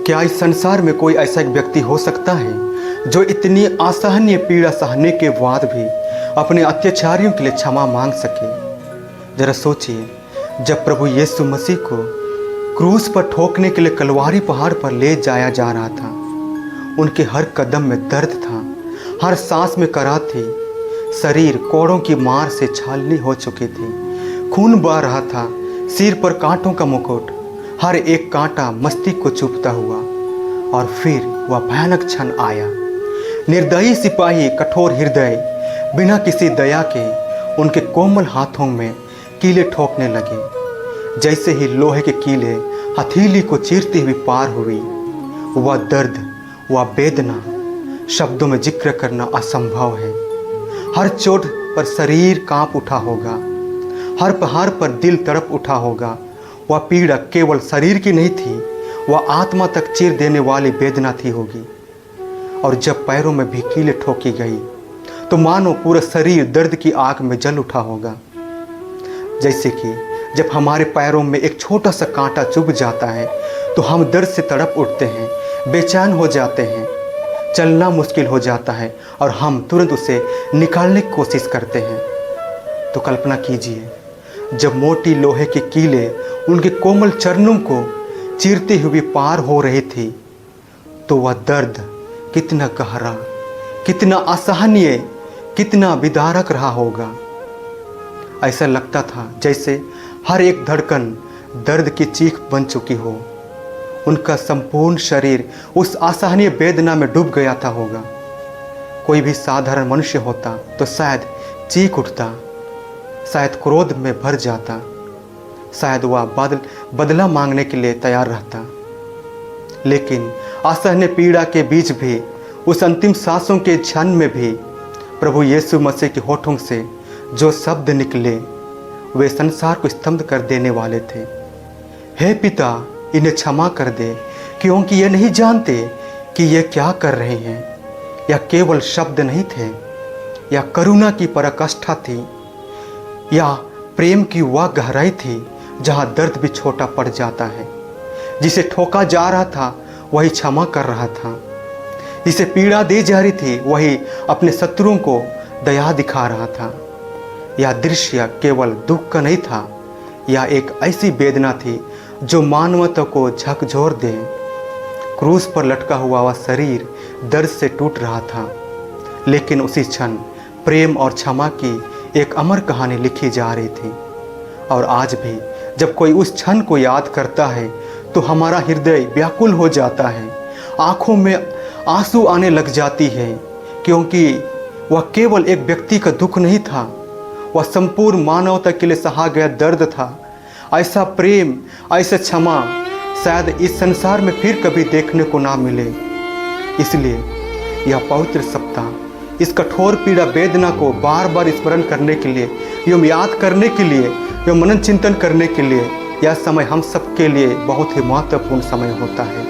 क्या इस संसार में कोई ऐसा एक व्यक्ति हो सकता है जो इतनी असहनीय पीड़ा सहने के बाद भी अपने अत्याचारियों के लिए क्षमा मांग सके? जरा सोचिए, जब प्रभु यीशु मसीह को क्रूस पर ठोकने के लिए कलवारी पहाड़ पर ले जाया जा रहा था, उनके हर कदम में दर्द था, हर सांस में कराह थी, शरीर कोड़ों की मार से छालनी हो चुकी थी, खून बह रहा था, सिर पर कांटों का मुकुट, हर एक कांटा मस्तिष्क को चुभता हुआ। और फिर वह भयानक क्षण आया। निर्दयी सिपाही, कठोर हृदय, बिना किसी दया के उनके कोमल हाथों में कीले ठोकने लगे। जैसे ही लोहे के कीले हथेली को चीरती हुई पार हुई, वह दर्द, वह वेदना शब्दों में जिक्र करना असंभव है। हर चोट पर शरीर कांप उठा होगा, हर पहाड़ पर दिल तड़प उठा होगा। वह पीड़ा केवल शरीर की नहीं थी, वह आत्मा तक चीर देने वाली वेदना थी होगी। और जब पैरों में भी कीले ठोकी गई तो मानो पूरा शरीर दर्द की आग में जल उठा होगा। जैसे कि जब हमारे पैरों में एक छोटा सा कांटा चुभ जाता है तो हम दर्द से तड़प उठते हैं, बेचैन हो जाते हैं, चलना मुश्किल हो जाता है और हम तुरंत उसे निकालने की कोशिश करते हैं। तो कल्पना कीजिए, जब मोटी लोहे के कीले उनके कोमल चरणों को चीरते हुए पार हो रही थी, तो वह दर्द कितना गहरा, कितना असहनीय, कितना विदारक रहा होगा। ऐसा लगता था जैसे हर एक धड़कन दर्द की चीख बन चुकी हो। उनका संपूर्ण शरीर उस असहनीय वेदना में डूब गया था होगा। कोई भी साधारण मनुष्य होता तो शायद चीख उठता, शायद क्रोध में भर जाता, शायद वह बदला मांगने के लिए तैयार रहता। लेकिन असहनीय पीड़ा के बीच भी, उस अंतिम सांसों के क्षण में भी प्रभु यीशु मसीह के होठों से जो शब्द निकले, वे संसार को स्तब्ध कर देने वाले थे। हे पिता, इन्हें क्षमा कर दे, क्योंकि ये नहीं जानते कि ये क्या कर रहे हैं। यह केवल शब्द नहीं थे, यह करुणा की पराकाष्ठा थी, या प्रेम की वह गहराई थी जहाँ दर्द भी छोटा पड़ जाता है। जिसे ठोका जा रहा था वही क्षमा कर रहा था, जिसे पीड़ा दी जा रही थी वही अपने शत्रुओं को दया दिखा रहा था। यह दृश्य केवल दुख का नहीं था, यह एक ऐसी वेदना थी जो मानवता को झकझोर दे। क्रूस पर लटका हुआ वह शरीर दर्द से टूट रहा था, लेकिन उसी क्षण प्रेम और क्षमा की एक अमर कहानी लिखी जा रही थी। और आज भी जब कोई उस क्षण को याद करता है तो हमारा हृदय व्याकुल हो जाता है, आंखों में आंसू आने लग जाती है, क्योंकि वह केवल एक व्यक्ति का दुख नहीं था, वह संपूर्ण मानवता के लिए सहा गया दर्द था। ऐसा प्रेम, ऐसा क्षमा शायद इस संसार में फिर कभी देखने को ना मिले। इसलिए यह पवित्र सप्ताह इस कठोर पीड़ा वेदना को बार बार स्मरण करने के लिए, एवं याद करने के लिए, एवं मनन चिंतन करने के लिए, यह समय हम सबके लिए बहुत ही महत्वपूर्ण समय होता है।